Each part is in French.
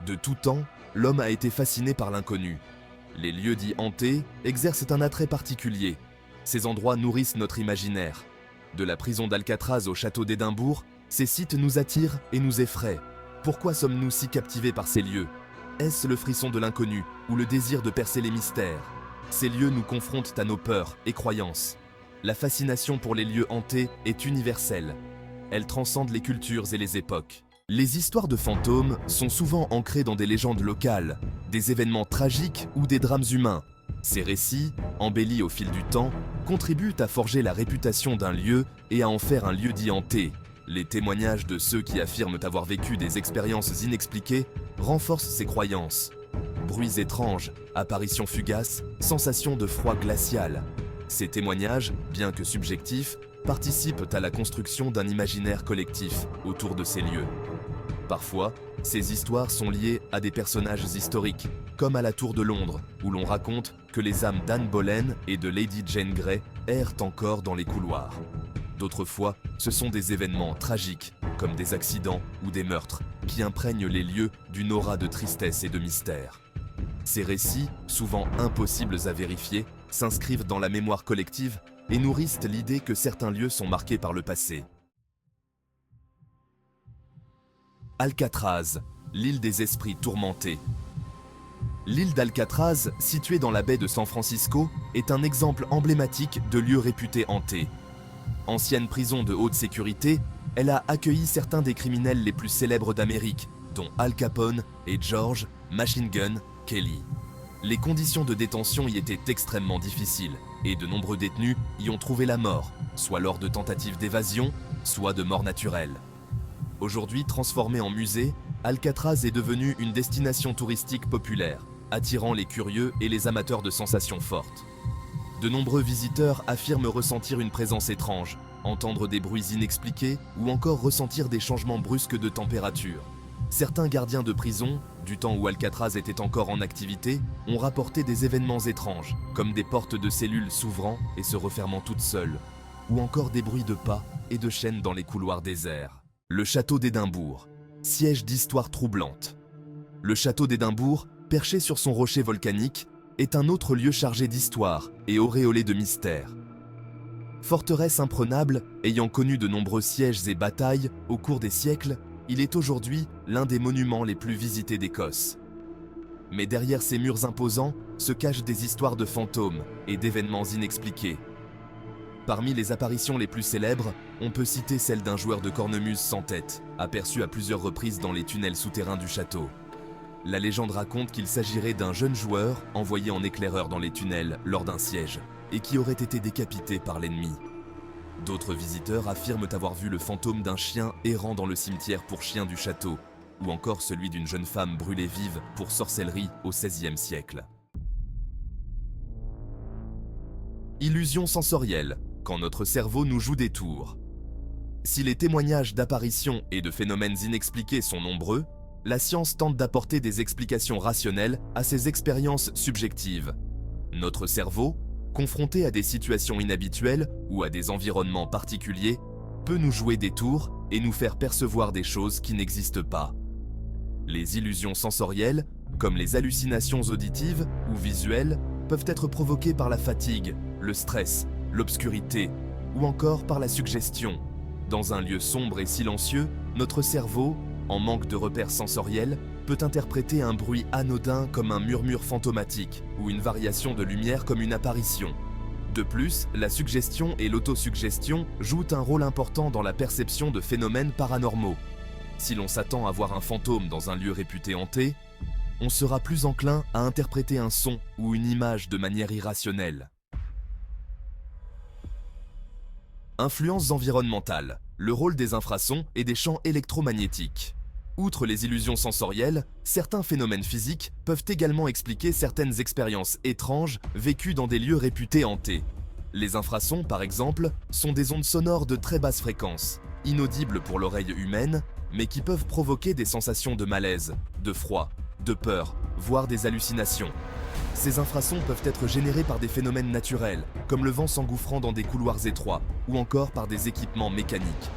De tout temps, l'homme a été fasciné par l'inconnu. Les lieux dits hantés exercent un attrait particulier. Ces endroits nourrissent notre imaginaire. De la prison d'Alcatraz au château d'Édimbourg, ces sites nous attirent et nous effraient. Pourquoi sommes-nous si captivés par ces lieux? Est-ce le frisson de l'inconnu ou le désir de percer les mystères? Ces lieux nous confrontent à nos peurs et croyances. La fascination pour les lieux hantés est universelle. Elle transcende les cultures et les époques. Les histoires de fantômes sont souvent ancrées dans des légendes locales, des événements tragiques ou des drames humains. Ces récits, embellis au fil du temps, contribuent à forger la réputation d'un lieu et à en faire un lieu dit hanté. Les témoignages de ceux qui affirment avoir vécu des expériences inexpliquées renforcent ces croyances. Bruits étranges, apparitions fugaces, sensations de froid glacial. Ces témoignages, bien que subjectifs, participent à la construction d'un imaginaire collectif autour de ces lieux. Parfois, ces histoires sont liées à des personnages historiques, comme à la Tour de Londres, où l'on raconte que les âmes d'Anne Boleyn et de Lady Jane Grey errent encore dans les couloirs. D'autres fois, ce sont des événements tragiques, comme des accidents ou des meurtres, qui imprègnent les lieux d'une aura de tristesse et de mystère. Ces récits, souvent impossibles à vérifier, s'inscrivent dans la mémoire collective et nourrissent l'idée que certains lieux sont marqués par le passé. Alcatraz, l'île des esprits tourmentés. L'île d'Alcatraz, située dans la baie de San Francisco, est un exemple emblématique de lieu réputé hanté. Ancienne prison de haute sécurité, elle a accueilli certains des criminels les plus célèbres d'Amérique, dont Al Capone et George Machine Gun Kelly. Les conditions de détention y étaient extrêmement difficiles, et de nombreux détenus y ont trouvé la mort, soit lors de tentatives d'évasion, soit de mort naturelle. Aujourd'hui transformé en musée, Alcatraz est devenu une destination touristique populaire, attirant les curieux et les amateurs de sensations fortes. De nombreux visiteurs affirment ressentir une présence étrange, entendre des bruits inexpliqués ou encore ressentir des changements brusques de température. Certains gardiens de prison, du temps où Alcatraz était encore en activité, ont rapporté des événements étranges, comme des portes de cellules s'ouvrant et se refermant toutes seules, ou encore des bruits de pas et de chaînes dans les couloirs déserts. Le château d'Édimbourg, siège d'histoires troublantes. Le château d'Édimbourg, perché sur son rocher volcanique, est un autre lieu chargé d'histoire et auréolé de mystères. Forteresse imprenable, ayant connu de nombreux sièges et batailles au cours des siècles, il est aujourd'hui l'un des monuments les plus visités d'Écosse. Mais derrière ces murs imposants se cachent des histoires de fantômes et d'événements inexpliqués. Parmi les apparitions les plus célèbres, on peut citer celle d'un joueur de cornemuse sans tête, aperçu à plusieurs reprises dans les tunnels souterrains du château. La légende raconte qu'il s'agirait d'un jeune joueur envoyé en éclaireur dans les tunnels lors d'un siège et qui aurait été décapité par l'ennemi. D'autres visiteurs affirment avoir vu le fantôme d'un chien errant dans le cimetière pour chiens du château, ou encore celui d'une jeune femme brûlée vive pour sorcellerie au XVIe siècle. Illusion sensorielle, quand notre cerveau nous joue des tours. Si les témoignages d'apparitions et de phénomènes inexpliqués sont nombreux, la science tente d'apporter des explications rationnelles à ces expériences subjectives. Notre cerveau, confronté à des situations inhabituelles ou à des environnements particuliers, peut nous jouer des tours et nous faire percevoir des choses qui n'existent pas. Les illusions sensorielles, comme les hallucinations auditives ou visuelles, peuvent être provoquées par la fatigue, le stress, l'obscurité ou encore par la suggestion. Dans un lieu sombre et silencieux, notre cerveau, en manque de repères sensoriels, peut interpréter un bruit anodin comme un murmure fantomatique ou une variation de lumière comme une apparition. De plus, la suggestion et l'autosuggestion jouent un rôle important dans la perception de phénomènes paranormaux. Si l'on s'attend à voir un fantôme dans un lieu réputé hanté, on sera plus enclin à interpréter un son ou une image de manière irrationnelle. Influences environnementales, le rôle des infrasons et des champs électromagnétiques. Outre les illusions sensorielles, certains phénomènes physiques peuvent également expliquer certaines expériences étranges vécues dans des lieux réputés hantés. Les infrasons, par exemple, sont des ondes sonores de très basse fréquence, inaudibles pour l'oreille humaine, mais qui peuvent provoquer des sensations de malaise, de froid, de peur, voire des hallucinations. Ces infrasons peuvent être générés par des phénomènes naturels, comme le vent s'engouffrant dans des couloirs étroits, ou encore par des équipements mécaniques.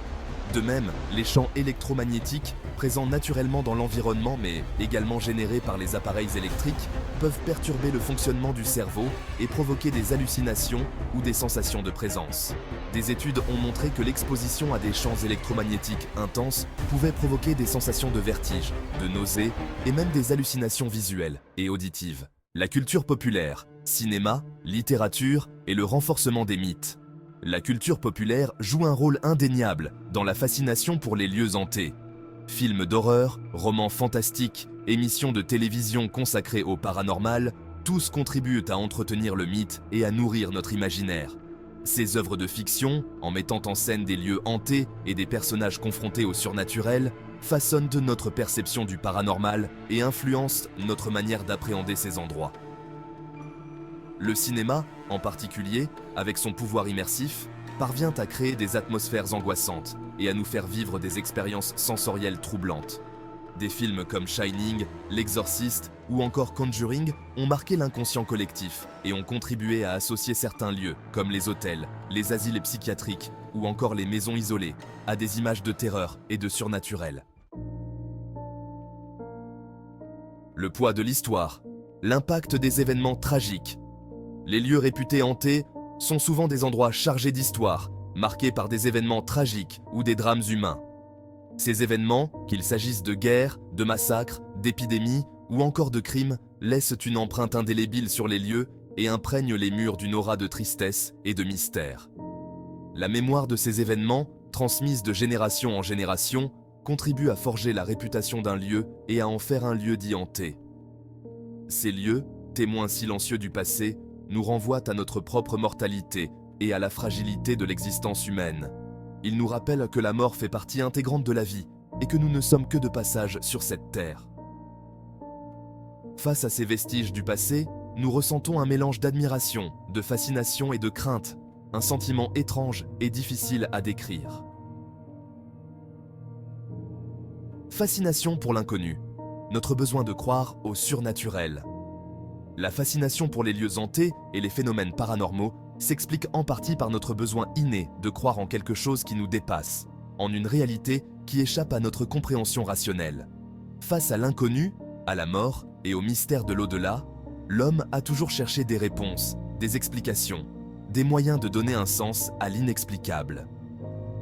De même, les champs électromagnétiques, présents naturellement dans l'environnement mais également générés par les appareils électriques, peuvent perturber le fonctionnement du cerveau et provoquer des hallucinations ou des sensations de présence. Des études ont montré que l'exposition à des champs électromagnétiques intenses pouvait provoquer des sensations de vertige, de nausée et même des hallucinations visuelles et auditives. La culture populaire, cinéma, littérature et le renforcement des mythes. La culture populaire joue un rôle indéniable dans la fascination pour les lieux hantés. Films d'horreur, romans fantastiques, émissions de télévision consacrées au paranormal, tous contribuent à entretenir le mythe et à nourrir notre imaginaire. Ces œuvres de fiction, en mettant en scène des lieux hantés et des personnages confrontés au surnaturel, façonnent notre perception du paranormal et influencent notre manière d'appréhender ces endroits. Le cinéma, en particulier, avec son pouvoir immersif, parvient à créer des atmosphères angoissantes et à nous faire vivre des expériences sensorielles troublantes. Des films comme Shining, L'Exorciste ou encore Conjuring ont marqué l'inconscient collectif et ont contribué à associer certains lieux, comme les hôtels, les asiles psychiatriques ou encore les maisons isolées, à des images de terreur et de surnaturel. Le poids de l'histoire, l'impact des événements tragiques. Les lieux réputés hantés sont souvent des endroits chargés d'histoire, marqués par des événements tragiques ou des drames humains. Ces événements, qu'il s'agisse de guerres, de massacres, d'épidémies ou encore de crimes, laissent une empreinte indélébile sur les lieux et imprègnent les murs d'une aura de tristesse et de mystère. La mémoire de ces événements, transmise de génération en génération, contribue à forger la réputation d'un lieu et à en faire un lieu dit hanté. Ces lieux, témoins silencieux du passé, nous renvoient à notre propre mortalité et à la fragilité de l'existence humaine. Ils nous rappellent que la mort fait partie intégrante de la vie et que nous ne sommes que de passage sur cette terre. Face à ces vestiges du passé, nous ressentons un mélange d'admiration, de fascination et de crainte, un sentiment étrange et difficile à décrire. Fascination pour l'inconnu, notre besoin de croire au surnaturel. La fascination pour les lieux hantés et les phénomènes paranormaux s'explique en partie par notre besoin inné de croire en quelque chose qui nous dépasse, en une réalité qui échappe à notre compréhension rationnelle. Face à l'inconnu, à la mort et au mystère de l'au-delà, l'homme a toujours cherché des réponses, des explications, des moyens de donner un sens à l'inexplicable.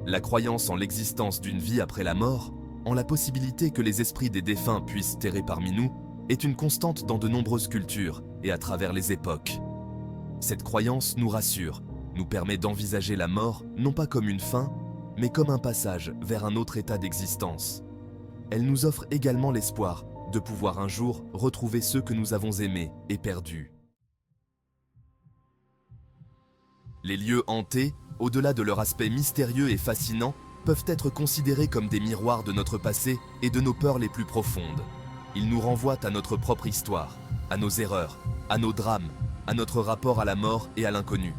La croyance en l'existence d'une vie après la mort, en la possibilité que les esprits des défunts puissent errer parmi nous, est une constante dans de nombreuses cultures et à travers les époques. Cette croyance nous rassure, nous permet d'envisager la mort non pas comme une fin, mais comme un passage vers un autre état d'existence. Elle nous offre également l'espoir de pouvoir un jour retrouver ceux que nous avons aimés et perdus. Les lieux hantés, au-delà de leur aspect mystérieux et fascinant, peuvent être considérés comme des miroirs de notre passé et de nos peurs les plus profondes. Ils nous renvoient à notre propre histoire, à nos erreurs, à nos drames, à notre rapport à la mort et à l'inconnu.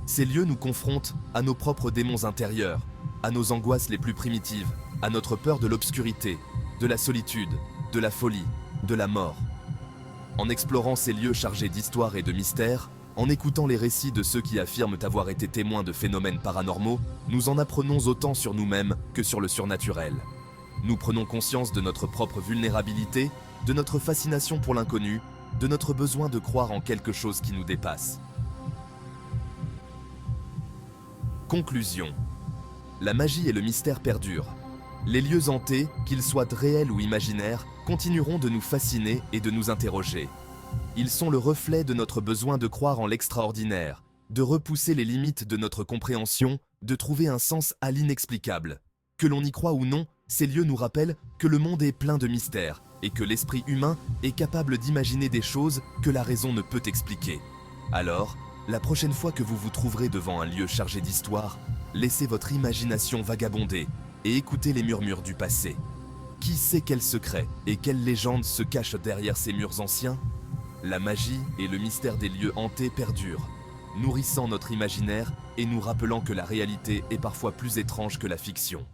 Ces lieux nous confrontent à nos propres démons intérieurs, à nos angoisses les plus primitives, à notre peur de l'obscurité, de la solitude, de la folie, de la mort. En explorant ces lieux chargés d'histoire et de mystère, en écoutant les récits de ceux qui affirment avoir été témoins de phénomènes paranormaux, nous en apprenons autant sur nous-mêmes que sur le surnaturel. Nous prenons conscience de notre propre vulnérabilité, de notre fascination pour l'inconnu, de notre besoin de croire en quelque chose qui nous dépasse. Conclusion. La magie et le mystère perdurent. Les lieux hantés, qu'ils soient réels ou imaginaires, continueront de nous fasciner et de nous interroger. Ils sont le reflet de notre besoin de croire en l'extraordinaire, de repousser les limites de notre compréhension, de trouver un sens à l'inexplicable. Que l'on y croit ou non, ces lieux nous rappellent que le monde est plein de mystères et que l'esprit humain est capable d'imaginer des choses que la raison ne peut expliquer. Alors, la prochaine fois que vous vous trouverez devant un lieu chargé d'histoire, laissez votre imagination vagabonder et écoutez les murmures du passé. Qui sait quels secrets et quelles légendes se cachent derrière ces murs anciens ? La magie et le mystère des lieux hantés perdurent, nourrissant notre imaginaire et nous rappelant que la réalité est parfois plus étrange que la fiction.